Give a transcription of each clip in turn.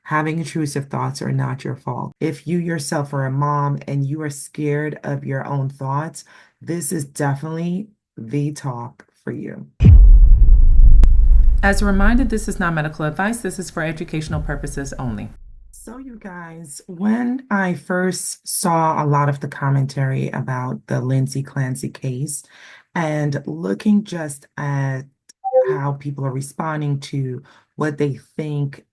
having intrusive thoughts are not your fault. If you yourself are a mom and you are scared of your own thoughts, this is definitely the talk for you. As a reminder, this is not medical advice. This is for educational purposes only. So, you guys, when I first saw a lot of the commentary about the Lindsay Clancy case and looking just at how people are responding to what they think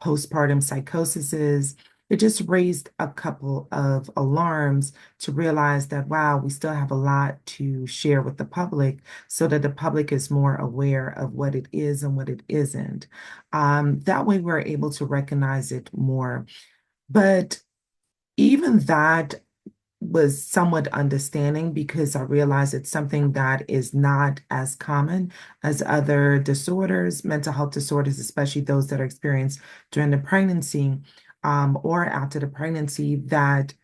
postpartum psychosis is, it just raised a couple of alarms to realize that, wow, we still have a lot to share with the public so that the public is more aware of what it is and what it isn't. That way, we're able to recognize it more. But even that was somewhat understanding because I realized it's something that is not as common as other disorders, mental health disorders, especially those that are experienced during the pregnancy, or after the pregnancy, that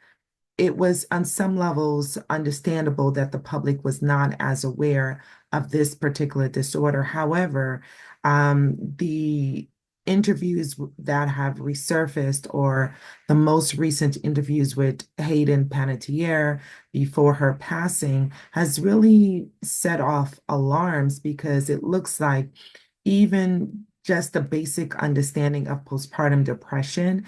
it was on some levels understandable that the public was not as aware of this particular disorder. However, the interviews that have resurfaced, or the most recent interviews with Hayden Panettiere before her passing, has really set off alarms because it looks like even just the basic understanding of postpartum depression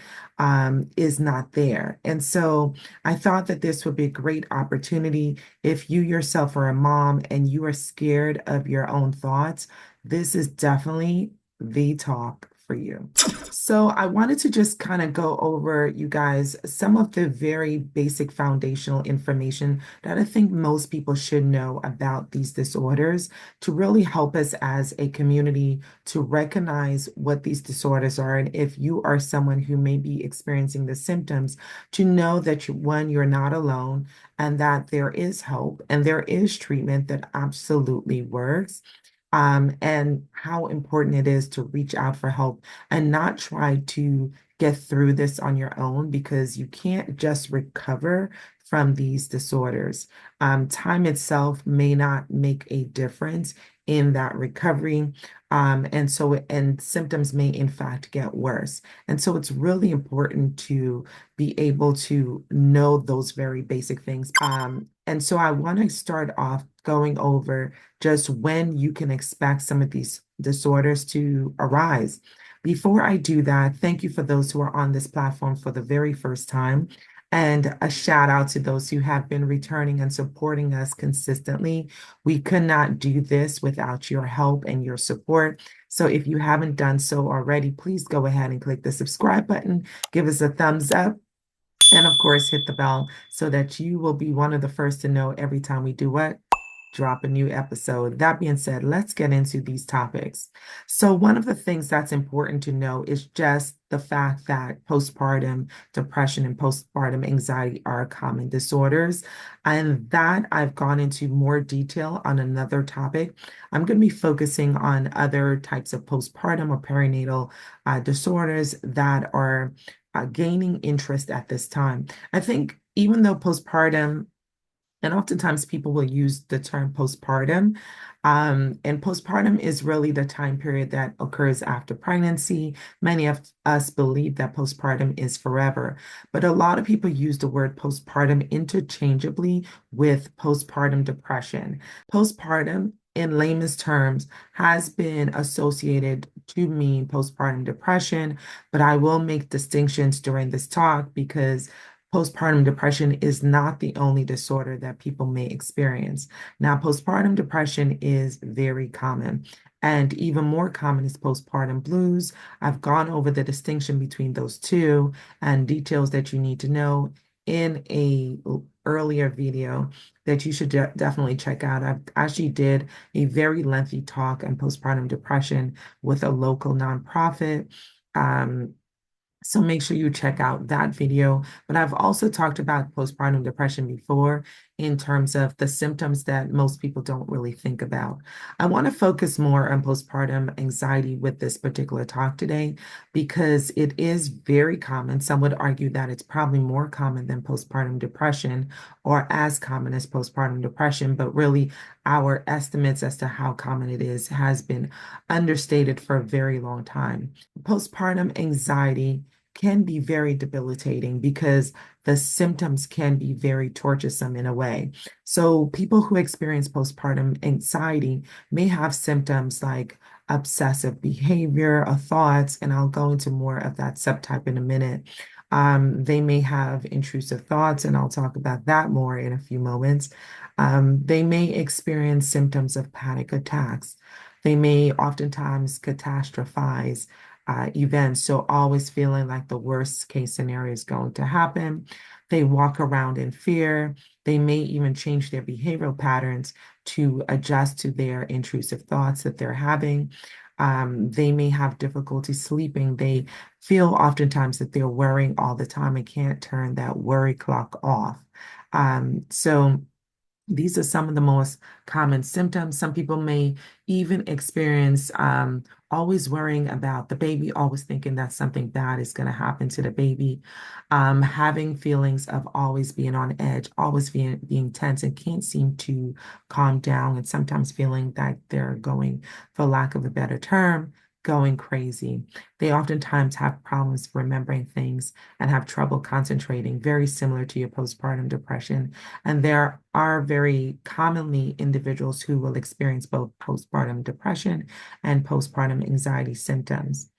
is not there. And so I thought that this would be a great opportunity if you yourself are a mom and you are scared of your own thoughts. This is definitely the talk for you. So I wanted to just kind of go over, you guys, some of the very basic foundational information that I think most people should know about these disorders to really help us as a community to recognize what these disorders are. And if you are someone who may be experiencing the symptoms, to know that one, you're not alone, and that there is hope and there is treatment that absolutely works. And how important it is to reach out for help and not try to get through this on your own because you can't just recover from these disorders. Time itself may not make a difference in that recovery. And symptoms may in fact get worse. And so it's really important to be able to know those very basic things. And so I want to start off going over just when you can expect some of these disorders to arise. Before I do that, thank you for those who are on this platform for the very first time. And a shout out to those who have been returning and supporting us consistently. We could not do this without your help and your support. So if you haven't done so already, please go ahead and click the subscribe button, give us a thumbs up, and of course, hit the bell so that you will be one of the first to know every time we do what? Drop a new episode. That being said, let's get into these topics. So, one of the things that's important to know is just the fact that postpartum depression and postpartum anxiety are common disorders. And that I've gone into more detail on another topic. I'm going to be focusing on other types of postpartum or perinatal disorders that are gaining interest at this time. I think even though postpartum, and oftentimes people will use the term postpartum. And postpartum is really the time period that occurs after pregnancy. Many of us believe that postpartum is forever, but a lot of people use the word postpartum interchangeably with postpartum depression. Postpartum, in layman's terms, has been associated to mean postpartum depression, but I will make distinctions during this talk because postpartum depression is not the only disorder that people may experience. Now, postpartum depression is very common, and even more common is postpartum blues. I've gone over the distinction between those two and details that you need to know in a earlier video that you should definitely check out. I actually did a very lengthy talk on postpartum depression with a local nonprofit. So make sure you check out that video. But I've also talked about postpartum depression before in terms of the symptoms that most people don't really think about. I want to focus more on postpartum anxiety with this particular talk today because it is very common. Some would argue that it's probably more common than postpartum depression or as common as postpartum depression, but really our estimates as to how common it is has been understated for a very long time. Postpartum anxiety can be very debilitating because the symptoms can be very torturesome in a way. So people who experience postpartum anxiety may have symptoms like obsessive behavior or thoughts, and I'll go into more of that subtype in a minute. They may have intrusive thoughts, and I'll talk about that more in a few moments. They may experience symptoms of panic attacks. They may oftentimes catastrophize events, so always feeling like the worst case scenario is going to happen. They walk around in fear. They may even change their behavioral patterns to adjust to their intrusive thoughts that they're having. They may have difficulty sleeping. They feel oftentimes that they're worrying all the time and can't turn that worry clock off. So these are some of the most common symptoms. Some people may even experience always worrying about the baby, always thinking that something bad is going to happen to the baby, having feelings of always being on edge, always being tense and can't seem to calm down, and sometimes feeling that they're going, for lack of a better term, going crazy. They oftentimes have problems remembering things and have trouble concentrating, very similar to your postpartum depression. And there are very commonly individuals who will experience both postpartum depression and postpartum anxiety symptoms.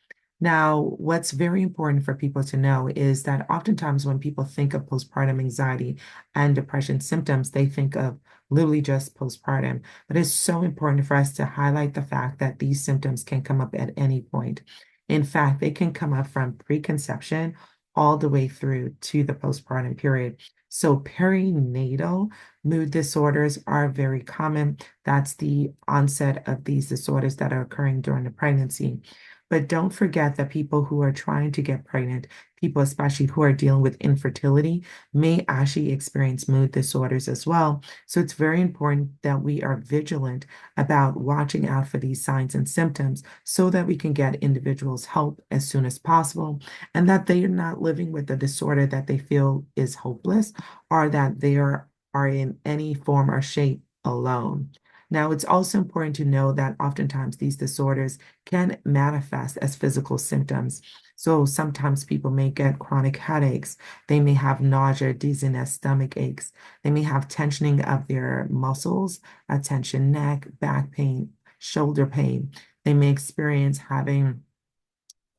Now, what's very important for people to know is that oftentimes when people think of postpartum anxiety and depression symptoms, they think of literally just postpartum. But it's so important for us to highlight the fact that these symptoms can come up at any point. In fact, they can come up from preconception all the way through to the postpartum period. So perinatal mood disorders are very common. That's the onset of these disorders that are occurring during the pregnancy. But don't forget that people who are trying to get pregnant, people especially who are dealing with infertility, may actually experience mood disorders as well. So it's very important that we are vigilant about watching out for these signs and symptoms so that we can get individuals help as soon as possible, and that they are not living with a disorder that they feel is hopeless, or that are in any form or shape alone. Now, it's also important to know that oftentimes these disorders can manifest as physical symptoms. So sometimes people may get chronic headaches. They may have nausea, dizziness, stomach aches. They may have tensioning of their muscles, a tension neck, back pain, shoulder pain. They may experience having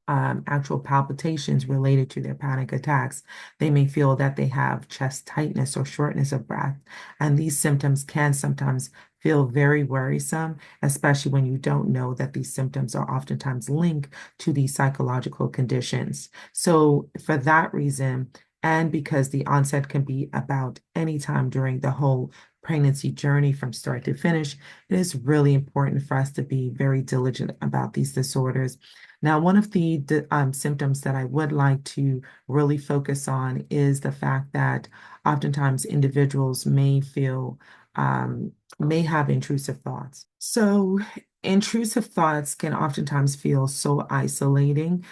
actual palpitations related to their panic attacks. They may feel that they have chest tightness or shortness of breath. And these symptoms can sometimes feel very worrisome, especially when you don't know that these symptoms are oftentimes linked to these psychological conditions. So, for that reason, and because the onset can be about any time during the whole pregnancy journey from start to finish, it is really important for us to be very diligent about these disorders. Now, one of the symptoms that I would like to really focus on is the fact that oftentimes individuals may have intrusive thoughts. So, intrusive thoughts can oftentimes feel so isolating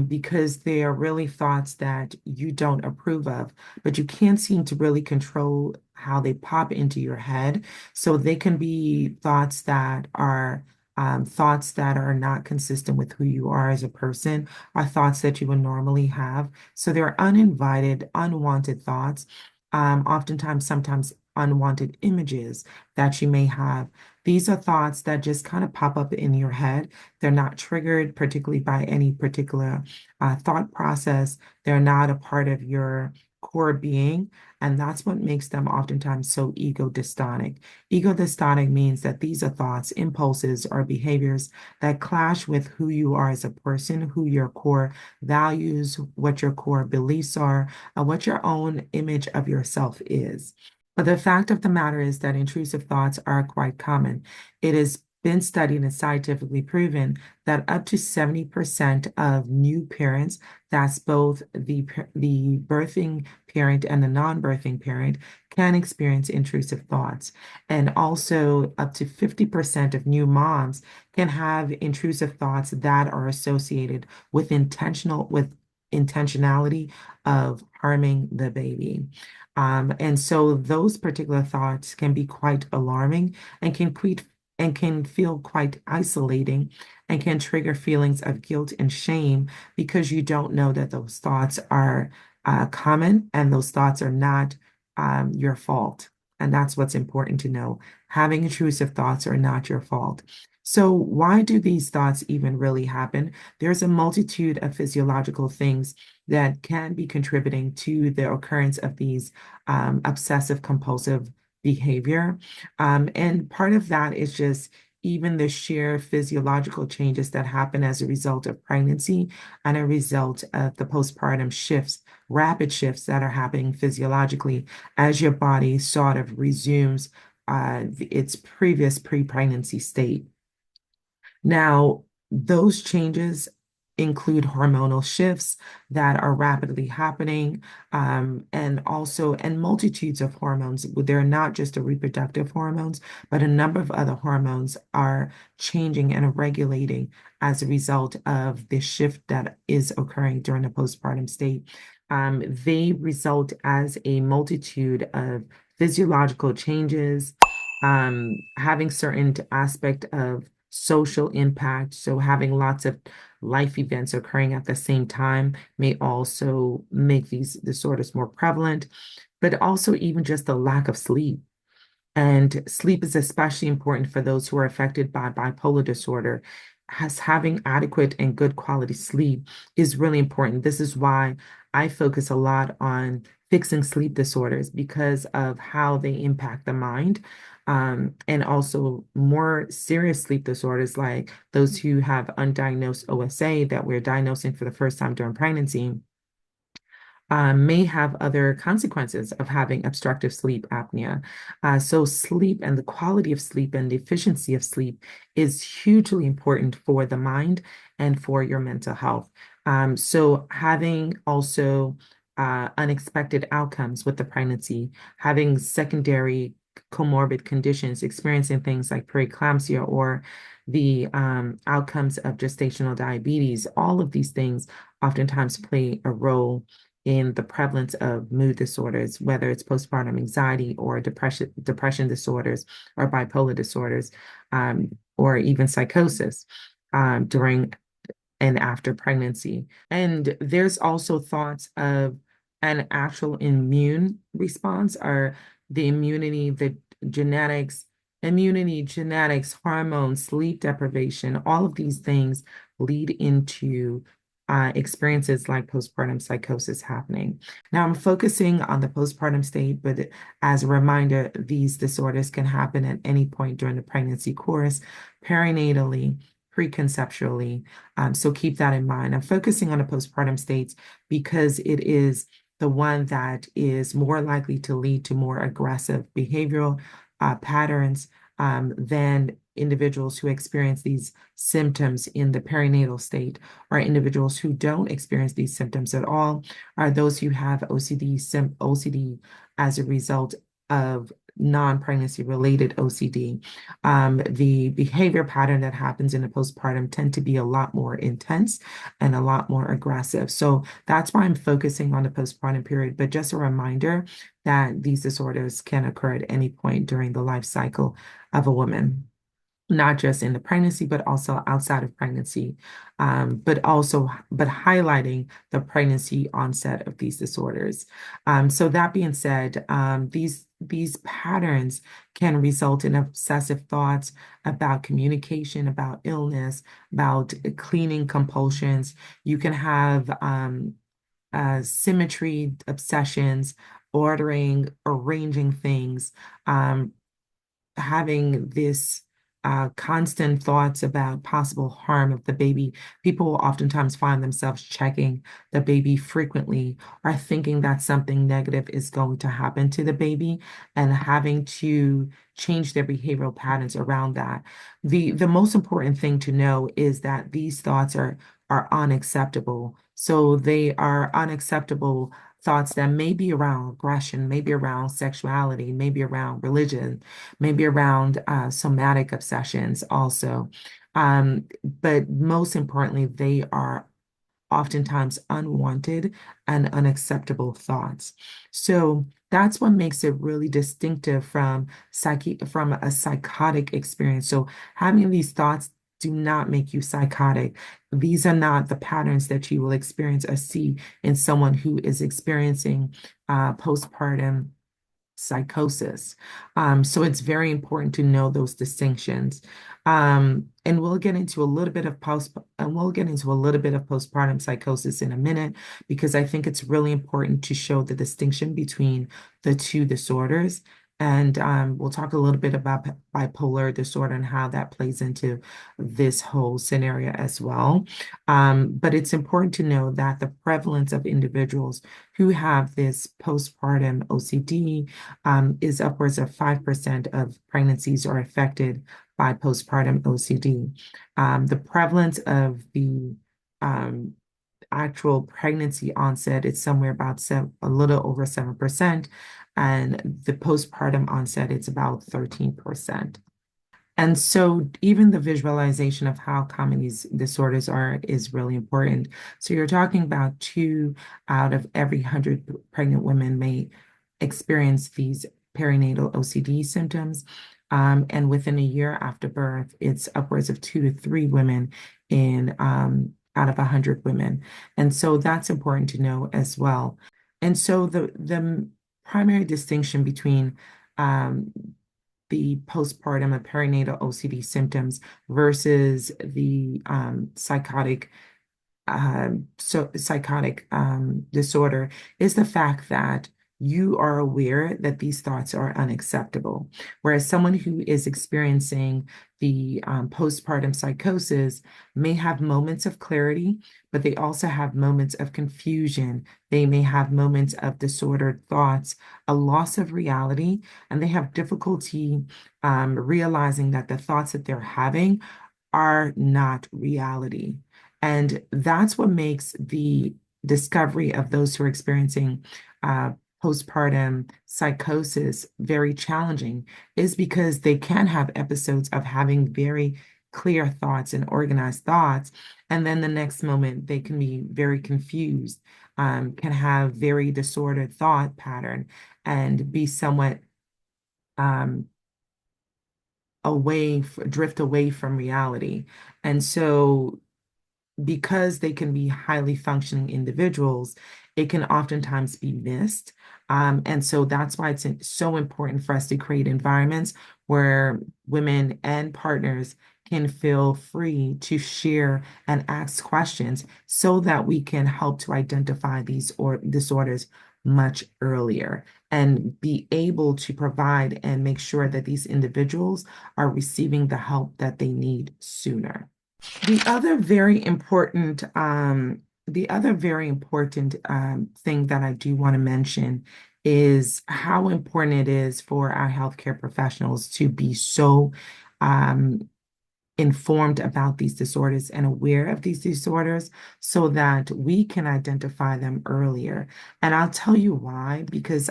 because they are really thoughts that you don't approve of, but you can't seem to really control how they pop into your head. So, they can be thoughts that are not consistent with who you are as a person, are thoughts that you would normally have. So they're uninvited, unwanted thoughts, oftentimes, sometimes unwanted images that you may have. These are thoughts that just kind of pop up in your head. They're not triggered particularly by any particular thought process. They're not a part of your core being. And that's what makes them oftentimes so ego dystonic. Ego dystonic means that these are thoughts, impulses, or behaviors that clash with who you are as a person, who your core values, what your core beliefs are, what your own image of yourself is. But the fact of the matter is that intrusive thoughts are quite common. It has been studied and scientifically proven that up to 70% of new parents, that's both the birthing parent and the non-birthing parent, can experience intrusive thoughts. And also up to 50% of new moms can have intrusive thoughts that are associated with intentionality of harming the baby. And so those particular thoughts can be quite alarming and can and can feel quite isolating and can trigger feelings of guilt and shame because you don't know that those thoughts are common and those thoughts are not your fault. And that's what's important to know. Having intrusive thoughts are not your fault. So, why do these thoughts even really happen? There's a multitude of physiological things that can be contributing to the occurrence of these obsessive compulsive behavior. And part of that is just even the sheer physiological changes that happen as a result of pregnancy and a result of the postpartum shifts, rapid shifts that are happening physiologically as your body sort of resumes its previous pre-pregnancy state. Now, those changes include hormonal shifts that are rapidly happening, and multitudes of hormones. They're not just the reproductive hormones, but a number of other hormones are changing and regulating as a result of the shift that is occurring during the postpartum state. They result as a multitude of physiological changes, having certain aspect of social impact. So having lots of life events occurring at the same time may also make these disorders more prevalent, but also even just the lack of sleep. And sleep is especially important for those who are affected by bipolar disorder. As having adequate and good quality sleep is really important. This is why I focus a lot on fixing sleep disorders because of how they impact the mind. And also more serious sleep disorders like those who have undiagnosed OSA that we're diagnosing for the first time during pregnancy may have other consequences of having obstructive sleep apnea. So, sleep and the quality of sleep and the efficiency of sleep is hugely important for the mind and for your mental health. So, having also unexpected outcomes with the pregnancy, having secondary comorbid conditions, experiencing things like preeclampsia or the outcomes of gestational diabetes, all of these things oftentimes play a role in the prevalence of mood disorders, whether it's postpartum anxiety or depression disorders or bipolar disorders, or even psychosis during and after pregnancy. And there's also thoughts of an actual immune response or the immunity, the genetics, hormones, sleep deprivation, all of these things lead into experiences like postpartum psychosis happening. Now, I'm focusing on the postpartum state, but as a reminder, these disorders can happen at any point during the pregnancy course, perinatally, preconceptually. So keep that in mind. I'm focusing on the postpartum states because it is the one that is more likely to lead to more aggressive behavioral patterns than individuals who experience these symptoms in the perinatal state, or individuals who don't experience these symptoms at all, are those who have OCD as a result of non-pregnancy related OCD. The behavior pattern that happens in the postpartum tend to be a lot more intense and a lot more aggressive. So that's why I'm focusing on the postpartum period. But just a reminder that these disorders can occur at any point during the life cycle of a woman, not just in the pregnancy, but also outside of pregnancy, but highlighting the pregnancy onset of these disorders. So that being said, these patterns can result in obsessive thoughts about communication, about illness, about cleaning compulsions. You can have symmetry obsessions, ordering, arranging things, having this constant thoughts about possible harm of the baby. People will oftentimes find themselves checking the baby frequently or thinking that something negative is going to happen to the baby and having to change their behavioral patterns around that. The most important thing to know is that these thoughts are unacceptable. So they are unacceptable thoughts that may be around aggression, maybe around sexuality, maybe around religion, maybe around somatic obsessions also. But most importantly, they are oftentimes unwanted and unacceptable thoughts. So that's what makes it really distinctive from from a psychotic experience. So having these thoughts do not make you psychotic. These are not the patterns that you will experience or see in someone who is experiencing postpartum psychosis. So it's very important to know those distinctions. And we'll get into a little bit of postpartum psychosis in a minute, because I think it's really important to show the distinction between the two disorders. And we'll talk a little bit about bipolar disorder and how that plays into this whole scenario as well. But it's important to know that the prevalence of individuals who have this postpartum OCD is upwards of 5% of pregnancies are affected by postpartum OCD. The prevalence of the um, actual pregnancy onset is somewhere about a little over 7%, and the postpartum onset it's about 13%. And so even the visualization of how common these disorders are is really important. So you're talking about 2 out of every 100 pregnant women may experience these perinatal OCD symptoms. And within a year after birth, it's upwards of 2 to 3 women in out of 100 women. And so that's important to know as well. And so the primary distinction between um, the postpartum and perinatal OCD symptoms versus the psychotic disorder is the fact that you are aware that these thoughts are unacceptable. Whereas someone who is experiencing the postpartum psychosis may have moments of clarity, but they also have moments of confusion. They may have moments of disordered thoughts, a loss of reality, and they have difficulty realizing that the thoughts that they're having are not reality. And that's what makes the discovery of those who are experiencing uh, postpartum psychosis very challenging, is because they can have episodes of having very clear thoughts and organized thoughts. And then the next moment, they can be very confused, can have very disordered thought pattern and be somewhat um, drift away from reality. And so because they can be highly functioning individuals, it can oftentimes be missed. And so that's why it's so important for us to create environments where women and partners can feel free to share and ask questions so that we can help to identify these or disorders much earlier and be able to provide and make sure that these individuals are receiving the help that they need sooner. The other very important, thing that I do want to mention is how important it is for our healthcare professionals to be so um, informed about these disorders and aware of these disorders so that we can identify them earlier. And I'll tell you why, because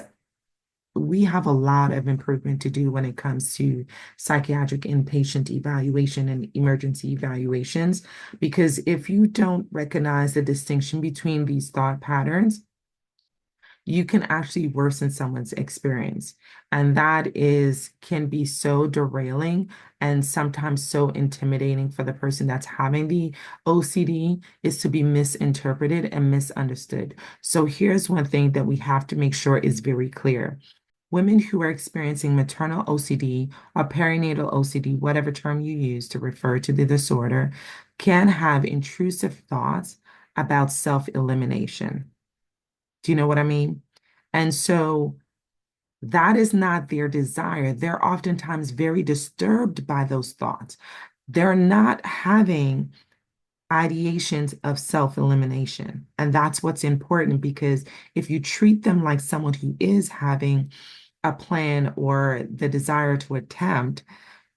we have a lot of improvement to do when it comes to psychiatric inpatient evaluation and emergency evaluations. Because if you don't recognize the distinction between these thought patterns, you can actually worsen someone's experience. And that can be so derailing and sometimes so intimidating for the person that's having the OCD, is to be misinterpreted and misunderstood. So here's one thing that we have to make sure is very clear. Women who are experiencing maternal OCD or perinatal OCD, whatever term you use to refer to the disorder, can have intrusive thoughts about self-elimination. Do you know what I mean? And so that is not their desire. They're oftentimes very disturbed by those thoughts. They're not having ideations of self-elimination. And that's what's important, because if you treat them like someone who is having a plan or the desire to attempt,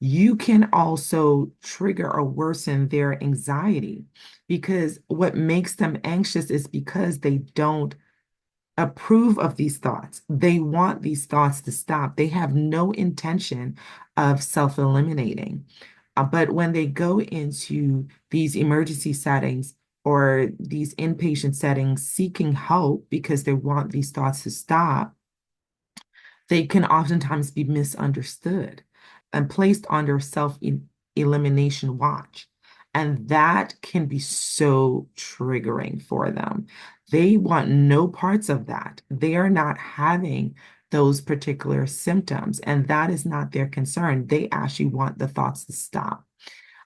you can also trigger or worsen their anxiety, because what makes them anxious is because they don't approve of these thoughts. They want these thoughts to stop. They have no intention of self-eliminating. But when they go into these emergency settings or these inpatient settings seeking help because they want these thoughts to stop, they can oftentimes be misunderstood and placed under self-elimination watch. And that can be so triggering for them. They want no parts of that. They are not having those particular symptoms, and that is not their concern. They actually want the thoughts to stop.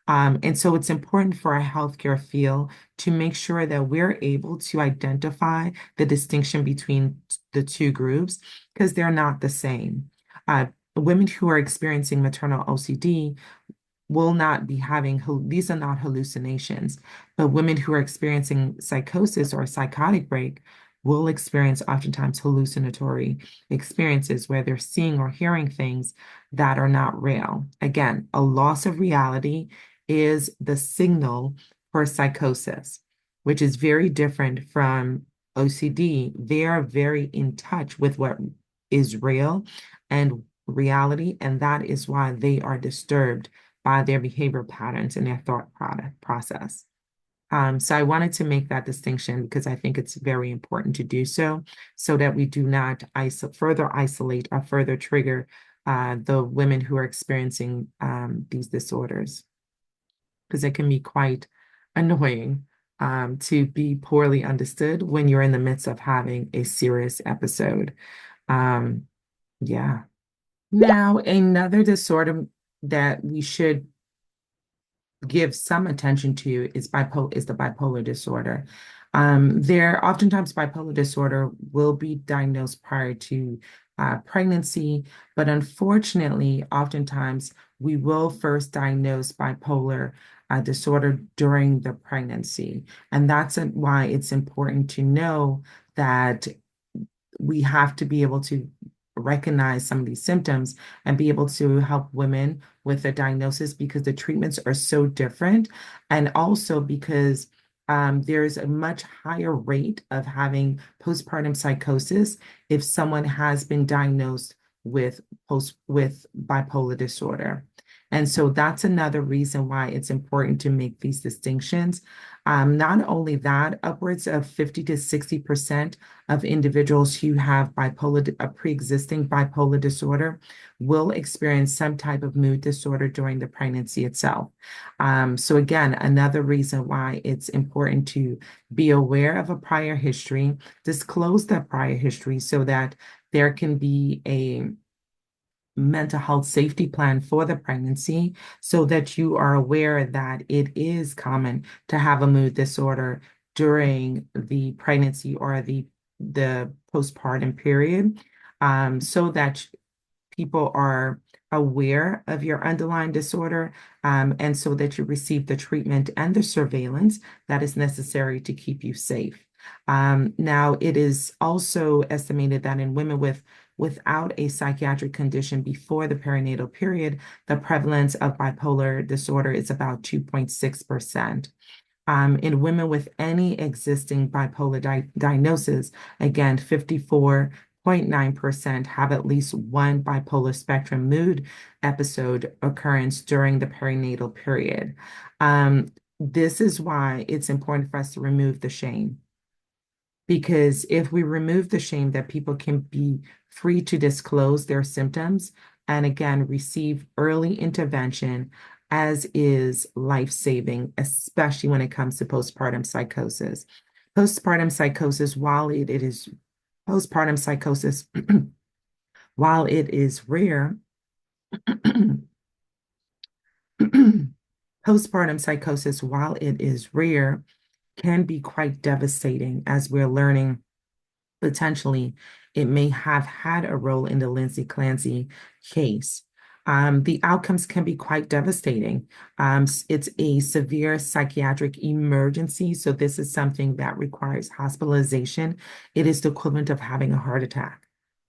And so it's important for our healthcare field to make sure that we're able to identify the distinction between the two groups because they're not the same. Women who are experiencing maternal OCD will not be having, these are not hallucinations, but women who are experiencing psychosis or a psychotic break will experience oftentimes hallucinatory experiences where they're seeing or hearing things that are not real. Again, a loss of reality is the signal for psychosis, which is very different from OCD. They are very in touch with what is real and reality, and that is why they are disturbed by their behavior patterns and their thought process. So I wanted to make that distinction because I think it's very important to do so, so that we do not further isolate or further trigger the women who are experiencing these disorders, because it can be quite annoying to be poorly understood when you're in the midst of having a serious episode. Um, yeah. Now, another disorder that we should give some attention to is the bipolar disorder. There oftentimes bipolar disorder will be diagnosed prior to pregnancy, but unfortunately, oftentimes we will first diagnose bipolar disorder during the pregnancy. And that's why it's important to know that we have to be able to recognize some of these symptoms and be able to help women with the diagnosis because the treatments are so different. And also because there's a much higher rate of having postpartum psychosis if someone has been diagnosed with bipolar disorder. And so that's another reason why it's important to make these distinctions. Not only that, upwards of 50 to 60% of individuals who have a pre-existing bipolar disorder will experience some type of mood disorder during the pregnancy itself. So again, another reason why it's important to be aware of a prior history, disclose that prior history so that there can be a mental health safety plan for the pregnancy so that you are aware that it is common to have a mood disorder during the pregnancy or the postpartum period, so that people are aware of your underlying disorder, and so that you receive the treatment and the surveillance that is necessary to keep you safe. Now, it is also estimated that in women without a psychiatric condition before the perinatal period, the prevalence of bipolar disorder is about 2.6%. In women with any existing bipolar diagnosis, again, 54.9% have at least one bipolar spectrum mood episode occurrence during the perinatal period. This is why it's important for us to remove the shame. Because if we remove the shame, that people can be free to disclose their symptoms and again receive early intervention, as is life-saving, especially when it comes to postpartum psychosis. Postpartum psychosis, postpartum psychosis, while it is rare, postpartum psychosis, while it is rare, can be quite devastating, as we're learning. Potentially, it may have had a role in the Lindsay Clancy case. The outcomes can be quite devastating. It's a severe psychiatric emergency, so this is something that requires hospitalization. It is the equivalent of having a heart attack,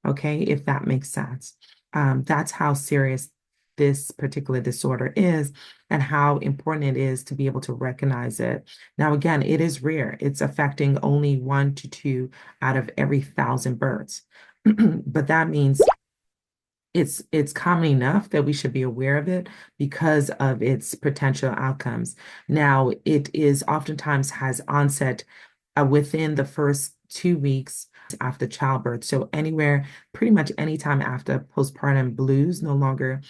okay, if that makes sense. That's how serious this particular disorder is and how important it is to be able to recognize it. Now, again, it is rare. It's affecting only 1 to 2 out of every 1,000 births. But that means it's common enough that we should be aware of it because of its potential outcomes. Now, it is oftentimes has onset within the first 2 weeks after childbirth. So anywhere, pretty much anytime after postpartum blues no longer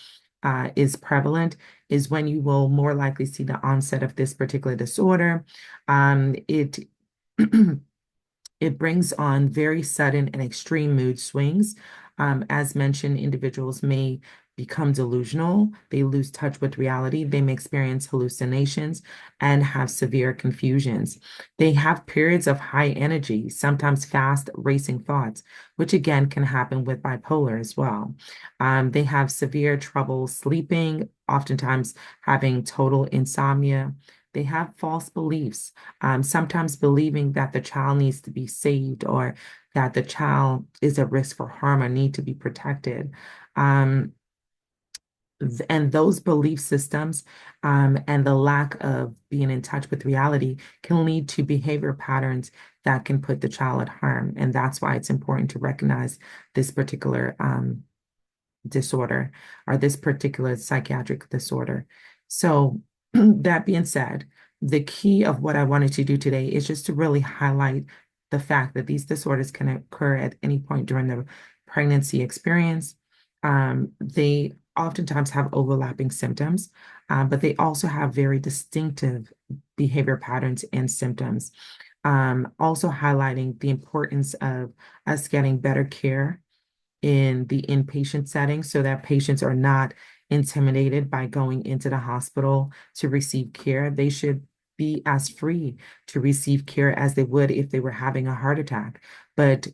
is prevalent is when you will more likely see the onset of this particular disorder. It It brings on very sudden and extreme mood swings. As mentioned, individuals may become delusional, they lose touch with reality, they may experience hallucinations and have severe confusions. They have periods of high energy, sometimes fast racing thoughts, which again can happen with bipolar as well. They have severe trouble sleeping, oftentimes having total insomnia. They have false beliefs, sometimes believing that the child needs to be saved or that the child is at risk for harm or need to be protected. Um, and those belief systems and the lack of being in touch with reality can lead to behavior patterns that can put the child at harm. And that's why it's important to recognize this particular disorder or this particular psychiatric disorder. So, that being said, the key of what I wanted to do today is just to really highlight the fact that these disorders can occur at any point during the pregnancy experience. They oftentimes have overlapping symptoms, but they also have very distinctive behavior patterns and symptoms. Also highlighting the importance of us getting better care in the inpatient setting so that patients are not intimidated by going into the hospital to receive care. They should be as free to receive care as they would if they were having a heart attack. But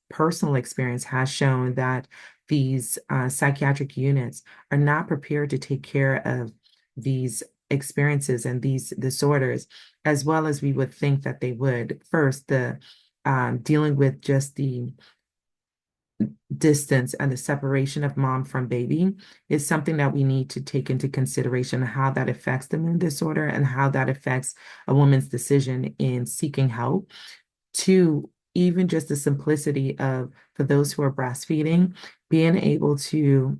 personal experience has shown that these psychiatric units are not prepared to take care of these experiences and these disorders as well as we would think that they would. First, the dealing with just the distance and the separation of mom from baby is something that we need to take into consideration how that affects the mood disorder and how that affects a woman's decision in seeking help. To even just the simplicity of for those who are breastfeeding, being able to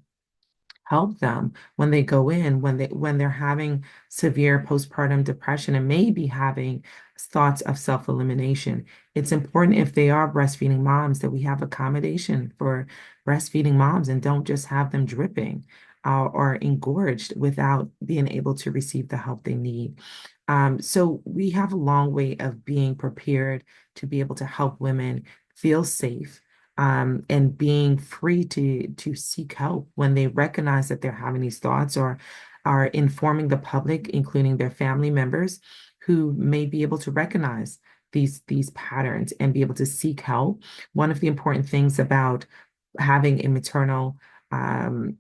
help them when they go in, when they're having severe postpartum depression and maybe having thoughts of self-elimination. It's important if they are breastfeeding moms that we have accommodation for breastfeeding moms and don't just have them dripping or engorged without being able to receive the help they need. So we have a long way of being prepared to be able to help women feel safe and being free to seek help when they recognize that they're having these thoughts or are informing the public, including their family members, who may be able to recognize these patterns and be able to seek help. One of the important things about having a maternal um,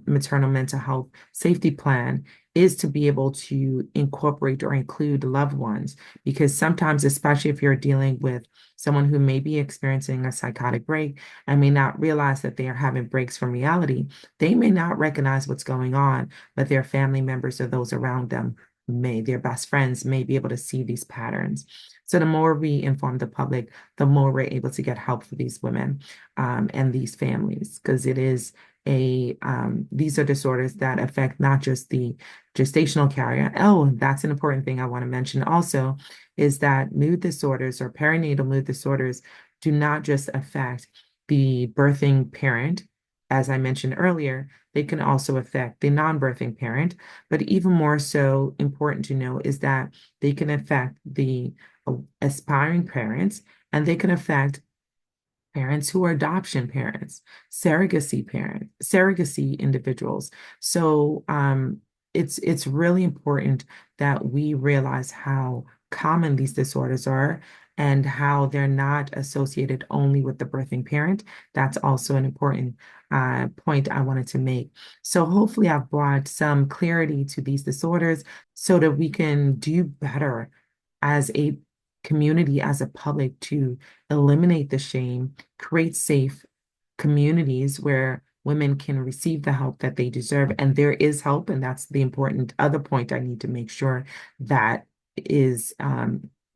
maternal mental health safety plan is to be able to incorporate or include loved ones because sometimes, especially if you're dealing with someone who may be experiencing a psychotic break and may not realize that they are having breaks from reality, they may not recognize what's going on, but their family members or those around them their best friends may be able to see these patterns. So the more we inform the public, the more we're able to get help for these women and these families, because these are disorders that affect not just the gestational carrier. Oh, that's an important thing I want to mention also is that mood disorders or perinatal mood disorders do not just affect the birthing parent. As I mentioned earlier, they can also affect the non-birthing parent, but even more so important to know is that they can affect the aspiring parents and they can affect parents who are adoption parents, surrogacy individuals. So it's really important that we realize how common these disorders are and how they're not associated only with the birthing parent. That's also an important point I wanted to make. So hopefully I've brought some clarity to these disorders so that we can do better as a community, as a public, to eliminate the shame, create safe communities where women can receive the help that they deserve. And there is help, and that's the important other point I need to make sure that is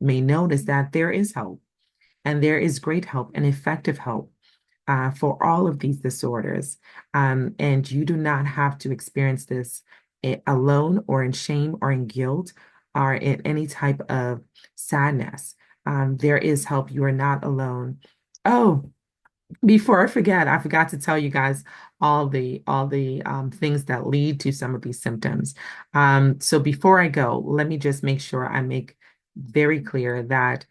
made known is that there is help, and there is great help and effective help. for all of these disorders. And you do not have to experience this alone or in shame or in guilt or in any type of sadness. There is help. You are not alone. Oh, before I forget, I forgot to tell you guys all the things that lead to some of these symptoms. So before I go, let me just make sure I make very clear that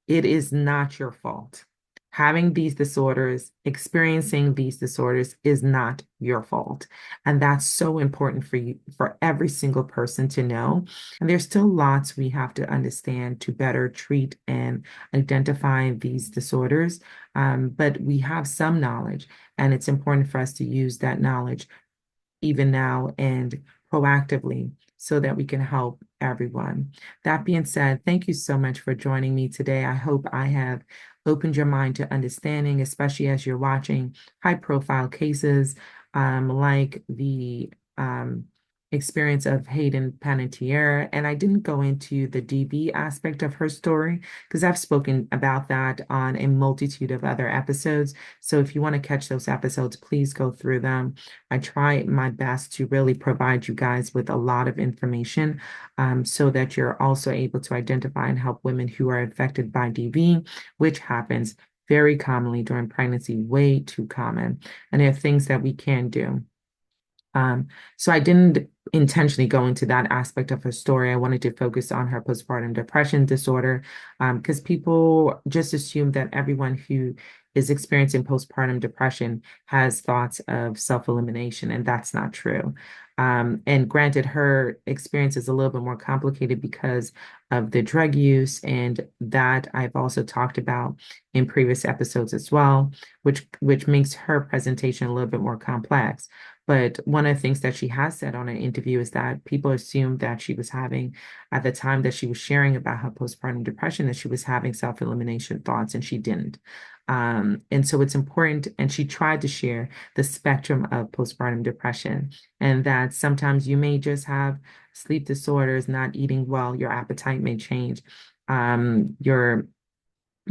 it is not your fault. Having these disorders, experiencing these disorders is not your fault. And that's so important for you, for every single person to know. And there's still lots we have to understand to better treat and identify these disorders. But we have some knowledge, and it's important for us to use that knowledge even now and proactively so that we can help everyone. That being said, thank you so much for joining me today. I hope I have opened your mind to understanding, especially as you're watching high profile cases like the experience of Hayden Panettiere. And I didn't go into the DV aspect of her story because I've spoken about that on a multitude of other episodes. So if you want to catch those episodes, please go through them. I try my best to really provide you guys with a lot of information so that you're also able to identify and help women who are affected by DV, which happens very commonly during pregnancy, way too common. And there are things that we can do. So I didn't intentionally go into that aspect of her story. I wanted to focus on her postpartum depression disorder because people just assume that everyone who is experiencing postpartum depression has thoughts of self-elimination, and that's not true. And granted, her experience is a little bit more complicated because of the drug use, and that I've also talked about in previous episodes as well, which makes her presentation a little bit more complex. But one of the things that she has said on an interview is that people assumed that she was having, at the time that she was sharing about her postpartum depression, that she was having self-elimination thoughts, and she didn't. And so it's important, and she tried to share the spectrum of postpartum depression, and that sometimes you may just have sleep disorders, not eating well, your appetite may change, your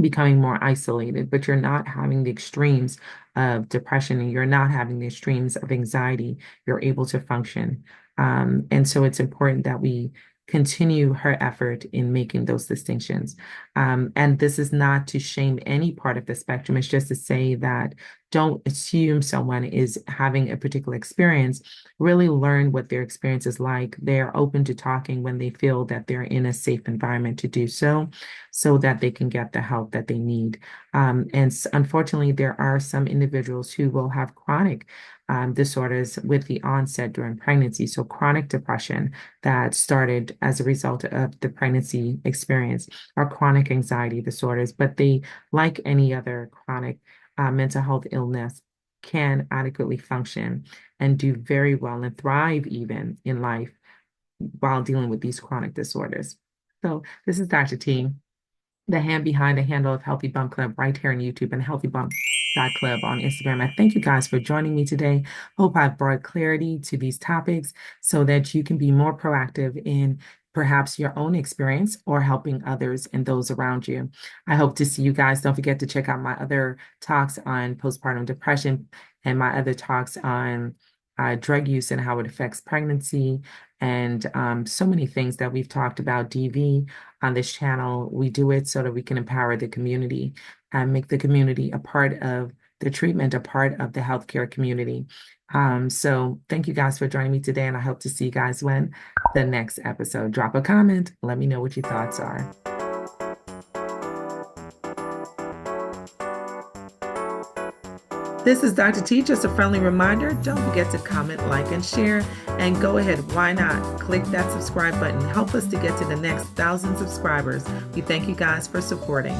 becoming more isolated, but you're not having the extremes of depression and you're not having the extremes of anxiety. You're able to function. And so it's important that we continue her effort in making those distinctions. And this is not to shame any part of the spectrum. It's just to say that don't assume someone is having a particular experience. Really learn what their experience is like. They're open to talking when they feel that they're in a safe environment to do so, so that they can get the help that they need. And unfortunately, there are some individuals who will have chronic disorders with the onset during pregnancy. So chronic depression that started as a result of the pregnancy experience, or chronic anxiety disorders, but they, like any other chronic mental health illness, can adequately function and do very well and thrive even in life while dealing with these chronic disorders. So this is Dr. T, the hand behind the handle of Healthy Bump Club right here on YouTube and Healthy Bump Club on Instagram. I thank you guys for joining me today. Hope I've brought clarity to these topics so that you can be more proactive in perhaps your own experience or helping others and those around you. I hope to see you guys. Don't forget to check out my other talks on postpartum depression and my other talks on drug use and how it affects pregnancy, and so many things that we've talked about DV on this channel. We do it so that we can empower the community and make the community a part of the treatment, a part of the healthcare community. So thank you guys for joining me today, and I hope to see you guys when the next episode. Drop a comment. Let me know what your thoughts are. This is Dr. T, just a friendly reminder. Don't forget to comment, like, and share. And go ahead, why not? Click that subscribe button. Help us to get to the next 1,000 subscribers. We thank you guys for supporting.